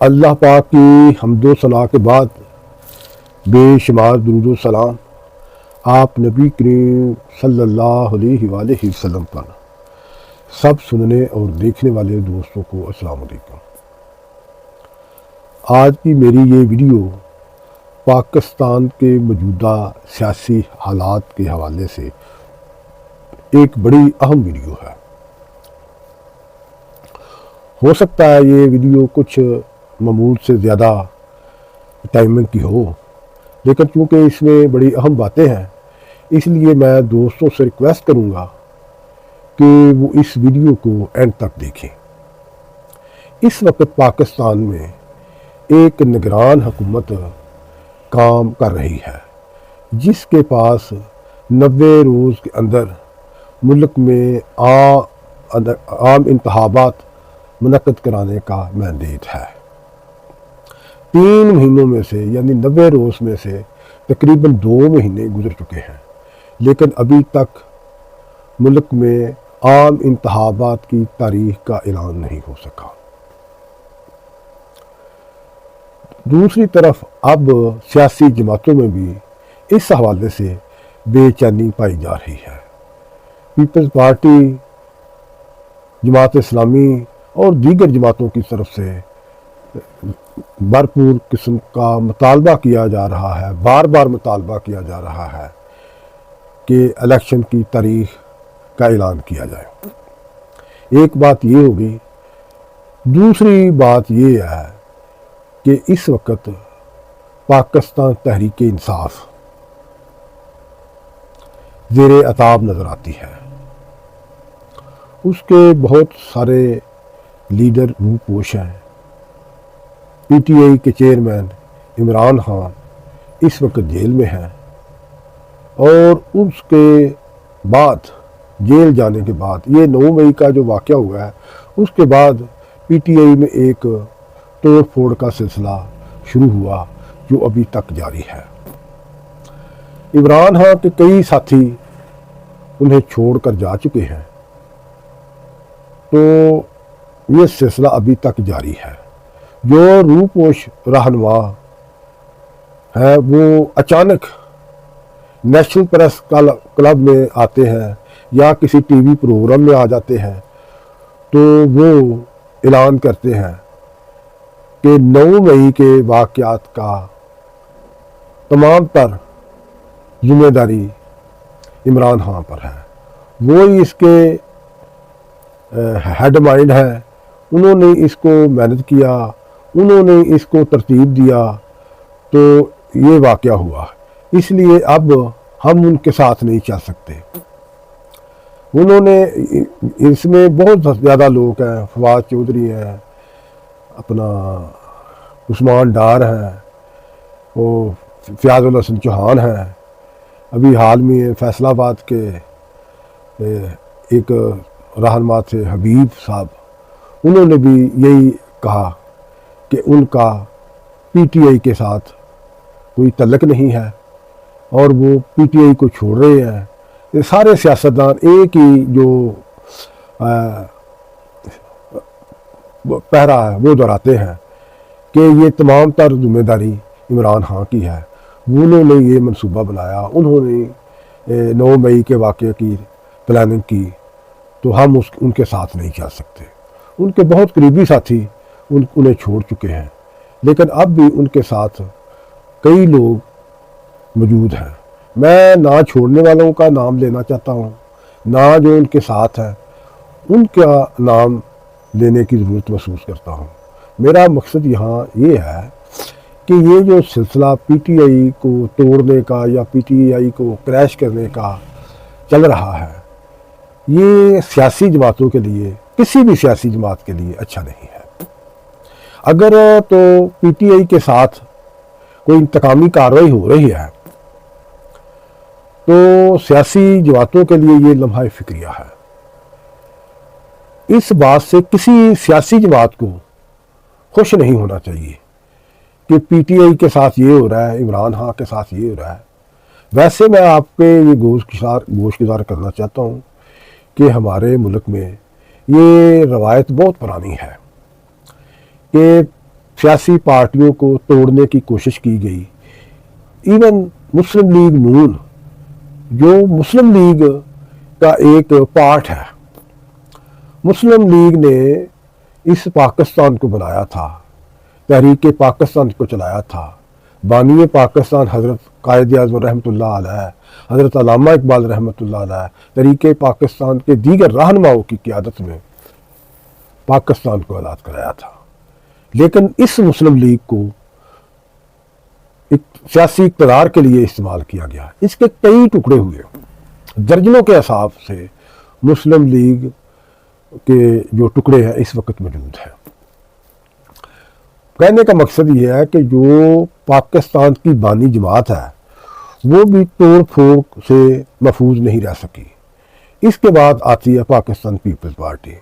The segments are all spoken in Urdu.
اللہ پاک کی حمد و ثنا کے بعد بے شمار درود و سلام آپ نبی کریم صلی اللہ علیہ وآلہ وسلم پر سب سننے اور دیکھنے والے دوستوں کو السلام علیکم۔ آج کی میری یہ ویڈیو پاکستان کے موجودہ سیاسی حالات کے حوالے سے ایک بڑی اہم ویڈیو ہے۔ ہو سکتا ہے یہ ویڈیو کچھ معمول سے زیادہ ٹائمنگ کی ہو، لیکن چونکہ اس میں بڑی اہم باتیں ہیں اس لیے میں دوستوں سے ریکویسٹ کروں گا کہ وہ اس ویڈیو کو اینڈ تک دیکھیں۔ اس وقت پاکستان میں ایک نگران حکومت کام کر رہی ہے جس کے پاس 90 روز کے اندر ملک میں عام انتخابات منعقد کرانے کا مینڈیٹ ہے۔ 3 مہینوں میں سے یعنی 90 روز میں سے تقریباً 2 مہینے گزر چکے ہیں، لیکن ابھی تک ملک میں عام انتخابات کی تاریخ کا اعلان نہیں ہو سکا۔ دوسری طرف اب سیاسی جماعتوں میں بھی اس حوالے سے بے چینی پائی جا رہی ہے۔ پیپلز پارٹی، جماعت اسلامی اور دیگر جماعتوں کی طرف سے بھرپور قسم کا مطالبہ کیا جا رہا ہے، بار بار مطالبہ کیا جا رہا ہے کہ الیکشن کی تاریخ کا اعلان کیا جائے۔ ایک بات یہ ہوگی، دوسری بات یہ ہے کہ اس وقت پاکستان تحریک انصاف زیر عتاب نظر آتی ہے۔ اس کے بہت سارے لیڈر روح پوش ہیں۔ پی ٹی آئی کے چیئرمین عمران خان اس وقت جیل میں ہیں، اور اس کے بعد جیل جانے کے بعد یہ 9 مئی کا جو واقعہ ہوا ہے اس کے بعد پی ٹی آئی میں ایک توڑ پھوڑ کا سلسلہ شروع ہوا جو ابھی تک جاری ہے۔ عمران خان کے کئی ساتھی انہیں چھوڑ کر جا چکے ہیں، تو یہ سلسلہ ابھی تک جاری ہے۔ جو روح پوش رہنما ہیں وہ اچانک نیشنل پریس کلب میں آتے ہیں یا کسی ٹی وی پروگرام میں آ جاتے ہیں تو وہ اعلان کرتے ہیں کہ 9 مئی کے واقعات کا تمام تر ذمہ داری عمران خان پر ہے، وہی اس کے ہیڈ مائنڈ ہے، انہوں نے اس کو محنت کیا، انہوں نے اس کو ترتیب دیا تو یہ واقعہ ہوا، اس لیے اب ہم ان کے ساتھ نہیں چل سکتے۔ انہوں نے اس میں بہت زیادہ لوگ ہیں، فواد چودھری ہیں، اپنا عثمان ڈار ہیں، وہ فیاض الحسن چوہان ہیں، ابھی حال میں فیصل آباد کے ایک رہنما تھے حبیب صاحب، انہوں نے بھی یہی کہا کہ ان کا پی ٹی آئی کے ساتھ کوئی تعلق نہیں ہے اور وہ پی ٹی آئی کو چھوڑ رہے ہیں۔ یہ سارے سیاستدان ایک ہی جو پہرا ہے وہ دہراتے ہیں کہ یہ تمام تر ذمہ داری عمران خان کی ہے، انہوں نے یہ منصوبہ بنایا، انہوں نے 9 مئی کے واقعے کی پلاننگ کی، تو ہم ان کے ساتھ نہیں چل سکتے۔ ان کے بہت قریبی ساتھی انہیں چھوڑ چکے ہیں، لیکن اب بھی ان کے ساتھ کئی لوگ موجود ہیں۔ میں نہ چھوڑنے والوں کا نام لینا چاہتا ہوں، نہ جو ان کے ساتھ ہیں ان کا نام لینے کی ضرورت محسوس کرتا ہوں۔ میرا مقصد یہاں یہ ہے کہ یہ جو سلسلہ پی ٹی آئی کو توڑنے کا یا پی ٹی آئی کو کریش کرنے کا چل رہا ہے، یہ سیاسی جماعتوں کے لیے، کسی بھی سیاسی جماعت کے لیے اچھا نہیں ہے۔ اگر تو پی ٹی آئی کے ساتھ کوئی انتقامی کارروائی ہو رہی ہے تو سیاسی جماعتوں کے لیے یہ لمحہ فکریہ ہے۔ اس بات سے کسی سیاسی جماعت کو خوش نہیں ہونا چاہیے کہ پی ٹی آئی کے ساتھ یہ ہو رہا ہے، عمران خان کے ساتھ یہ ہو رہا ہے۔ ویسے میں آپ پہ یہ گوش گزار کرنا چاہتا ہوں کہ ہمارے ملک میں یہ روایت بہت پرانی ہے کہ سیاسی پارٹیوں کو توڑنے کی کوشش کی گئی. ایون مسلم لیگ نون جو مسلم لیگ کا ایک پارٹ ہے، مسلم لیگ نے اس پاکستان کو بنایا تھا، تحریک پاکستان کو چلایا تھا. بانی پاکستان حضرت قائد اعظم رحمۃ اللہ علیہ، حضرت علامہ اقبال رحمۃ اللہ علیہ، تحریک پاکستان کے دیگر رہنماؤں کی قیادت میں پاکستان کو آزاد کرایا تھا. لیکن اس مسلم لیگ کو ایک سیاسی اقتدار کے لیے استعمال کیا گیا. اس کے کئی ٹکڑے ہوئے، درجنوں کے حساب سے مسلم لیگ کے جو ٹکڑے ہیں اس وقت موجود ہیں. کہنے کا مقصد یہ ہے کہ جو پاکستان کی بانی جماعت ہے وہ بھی توڑ پھوڑ سے محفوظ نہیں رہ سکی. اس کے بعد آتی ہے Pakistan peoples party.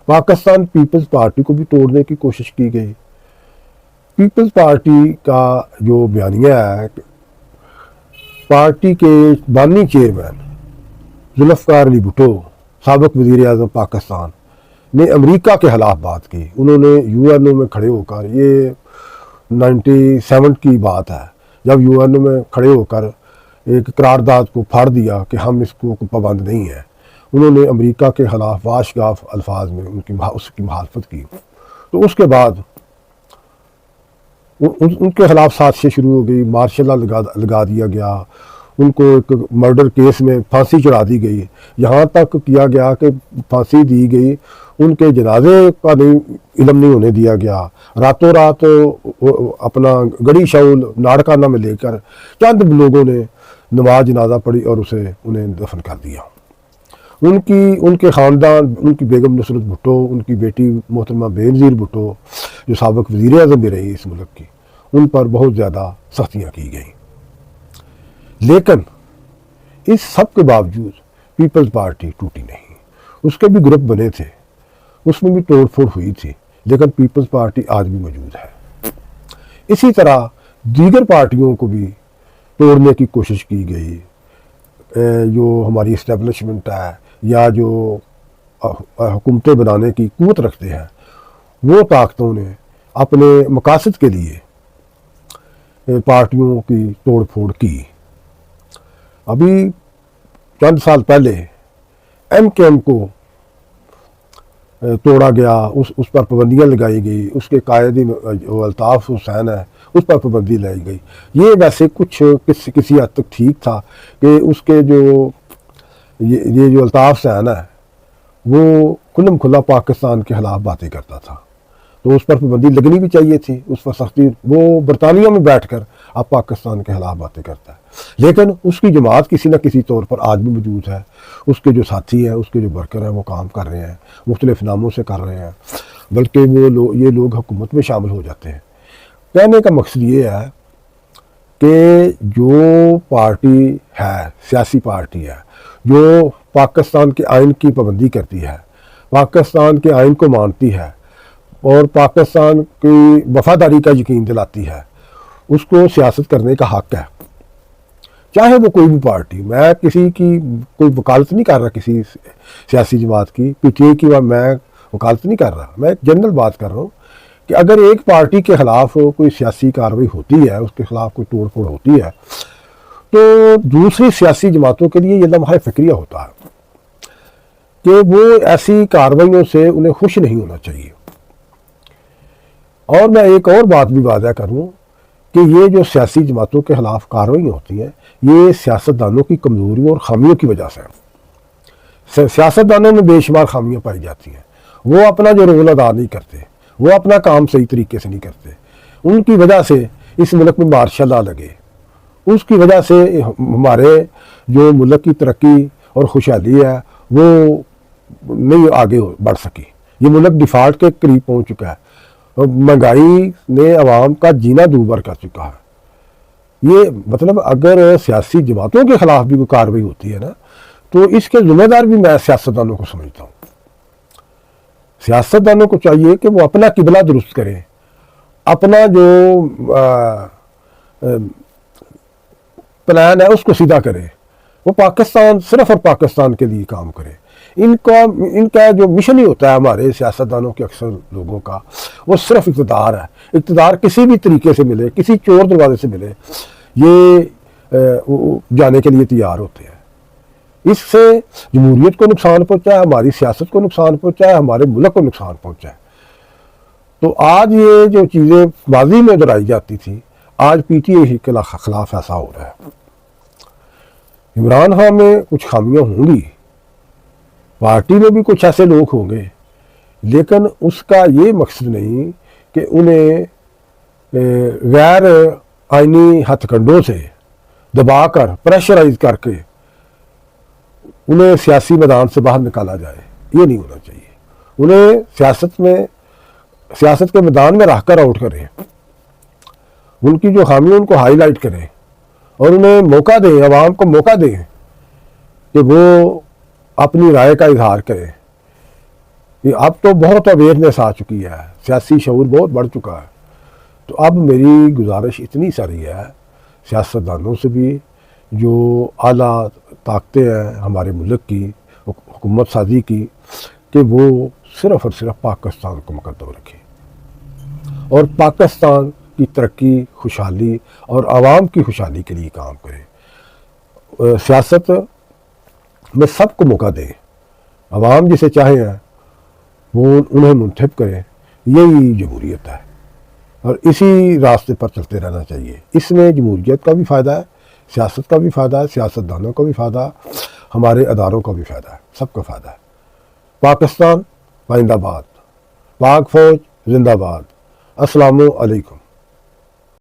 Pakistan peoples party کو بھی توڑنے کی کوشش کی گئی. پیپلز پارٹی کا جو بیانیہ ہے، پارٹی کے بانی چیئرمین ذوالفقار علی بھٹو، سابق وزیر اعظم پاکستان، نے امریکہ کے خلاف بات کی. انہوں نے یو این او میں کھڑے ہو کر، یہ 97 کی بات ہے، جب یو این او میں کھڑے ہو کر ایک قرارداد کو پھاڑ دیا کہ ہم اس کو پابند نہیں ہیں. انہوں نے امریکہ کے خلاف واشگاف الفاظ میں اس کی مخالفت کی. تو اس کے بعد ان کے خلاف سازشیں شروع ہو گئی، مارشل لا لگا دیا گیا، ان کو ایک مرڈر کیس میں پھانسی چڑھا دی گئی. یہاں تک کیا گیا کہ پھانسی دی گئی، ان کے جنازے کا علم نہیں ہونے دیا گیا. راتوں رات اپنا گڑی شاول ناڑکانہ میں لے کر چند لوگوں نے نماز جنازہ پڑھی اور انہیں دفن کر دیا. ان کے خاندان، ان کی بیگم نصرت بھٹو، ان کی بیٹی محترمہ بینظیر بھٹو جو سابق وزیر اعظم بھی رہی اس ملک کی، ان پر بہت زیادہ سختیاں کی گئیں. لیکن اس سب کے باوجود پیپلز پارٹی ٹوٹی نہیں. اس کے بھی گروپ بنے تھے، اس میں بھی توڑ پھوڑ ہوئی تھی، لیکن پیپلز پارٹی آج بھی موجود ہے. اسی طرح دیگر پارٹیوں کو بھی توڑنے کی کوشش کی گئی. جو ہماری اسٹیبلشمنٹ ہے یا جو حکومتیں بنانے کی قوت رکھتے ہیں، وہ طاقتوں نے اپنے مقاصد کے لیے پارٹیوں کی توڑ پھوڑ کی. ابھی چند سال پہلے ایم کے ایم کو توڑا گیا، اس پر پابندیاں لگائی گئی. اس کے قائد جو الطاف حسین ہے اس پر پابندی لائی گئی. یہ ویسے کچھ کسی حد تک ٹھیک تھا کہ اس کے یہ جو الطاف حسین ہے وہ کھلم کھلا پاکستان کے خلاف باتیں کرتا تھا، تو اس پر پابندی لگنی بھی چاہیے تھی. اس پر سختی، وہ برطانیہ میں بیٹھ کر اب پاکستان کے خلاف باتیں کرتا ہے، لیکن اس کی جماعت کسی نہ کسی طور پر آج بھی موجود ہے. اس کے جو ساتھی ہیں، اس کے جو ورکر ہیں، وہ کام کر رہے ہیں، مختلف ناموں سے کر رہے ہیں، بلکہ یہ لوگ حکومت میں شامل ہو جاتے ہیں. کہنے کا مقصد یہ ہے کہ جو پارٹی ہے، سیاسی پارٹی ہے، جو پاکستان کے آئین کی پابندی کرتی ہے، پاکستان کے آئین کو مانتی ہے اور پاکستان کی وفاداری کا یقین دلاتی ہے، اس کو سیاست کرنے کا حق ہے، چاہے وہ کوئی بھی پارٹی. میں کسی کی کوئی وکالت نہیں کر رہا، کسی سیاسی جماعت کی پی ٹی آئی کی میں وکالت نہیں کر رہا. میں ایک جنرل بات کر رہا ہوں کہ اگر ایک پارٹی کے خلاف کوئی سیاسی کارروائی ہوتی ہے، اس کے خلاف کوئی توڑ پھوڑ ہوتی ہے، تو دوسری سیاسی جماعتوں کے لیے یہ لمحہ فکریہ ہوتا ہے کہ وہ ایسی کارروائیوں سے انہیں خوش نہیں ہونا چاہیے. اور میں ایک اور بات بھی واضح کروں کہ یہ جو سیاسی جماعتوں کے خلاف کارروائیاں ہوتی ہیں، یہ سیاستدانوں کی کمزوریوں اور خامیوں کی وجہ سے. سیاستدانوں میں بے شمار خامیاں پائی جاتی ہیں. وہ اپنا جو رول ادا نہیں کرتے، وہ اپنا کام صحیح طریقے سے نہیں کرتے. ان کی وجہ سے اس ملک میں مارشل لا لگے، اس کی وجہ سے ہمارے جو ملک کی ترقی اور خوشحالی ہے وہ نہیں آگے بڑھ سکی. یہ ملک ڈیفالٹ کے قریب پہنچ چکا ہے. مہنگائی نے عوام کا جینا دوبر کر چکا ہے. یہ مطلب اگر سیاسی جماعتوں کے خلاف بھی کوئی کارروائی ہوتی ہے نا، تو اس کے ذمہ دار بھی میں سیاستدانوں کو سمجھتا ہوں. سیاستدانوں کو چاہیے کہ وہ اپنا قبلہ درست کریں، اپنا جو پلان ہے اس کو سیدھا کریں. وہ پاکستان، صرف اور پاکستان کے لیے کام کرے. ان کا جو مشن ہی ہوتا ہے ہمارے سیاستدانوں کے اکثر لوگوں کا، وہ صرف اقتدار ہے۔ اقتدار کسی بھی طریقے سے ملے، کسی چور دروازے سے ملے، یہ جانے کے لیے تیار ہوتے ہیں۔ اس سے جمہوریت کو نقصان پہنچا ہے، ہماری سیاست کو نقصان پہنچا ہے، ہمارے ملک کو نقصان پہنچا ہے۔ تو آج یہ جو چیزیں ماضی میں دہرائی جاتی تھی، آج پی ٹی آئی کے خلاف ایسا ہو رہا ہے۔ عمران خان میں کچھ خامیاں ہوں گی، پارٹی میں بھی کچھ ایسے لوگ ہوں گے، لیکن اس کا یہ مقصد نہیں کہ انہیں غیر آئینی ہتھ کنڈوں سے دبا کر، پریشرائز کر کے انہیں سیاسی میدان سے باہر نکالا جائے۔ یہ نہیں ہونا چاہیے۔ انہیں سیاست کے میدان میں رہ کر آؤٹ کریں، ان کی جو خامی ان کو ہائی لائٹ کریں، اور انہیں موقع دیں، عوام کو موقع دیں کہ وہ اپنی رائے کا اظہار کریں۔ اب تو بہت اویئرنیس آ چکی ہے، سیاسی شعور بہت بڑھ چکا ہے۔ تو اب میری گزارش اتنی ساری ہے سیاستدانوں سے بھی، جو اعلیٰ طاقتیں ہیں ہمارے ملک کی حکومت سازی کی، کہ وہ صرف اور صرف پاکستان کو مقدم رکھیں اور پاکستان کی ترقی، خوشحالی اور عوام کی خوشحالی کے لیے کام کریں۔ سیاست میں سب کو موقع دیں، عوام جسے چاہیں ہیں وہ انہیں منتخب کریں۔ یہی جمہوریت ہے، اور اسی راستے پر چلتے رہنا چاہیے۔ اس میں جمہوریت کا بھی فائدہ ہے، سیاست کا بھی فائدہ ہے، سیاستدانوں کا بھی فائدہ ہے، ہمارے اداروں کا بھی فائدہ ہے، سب کا فائدہ ہے۔ پاکستان زندہ باد، پاک فوج زندہ باد۔ السلام علیکم۔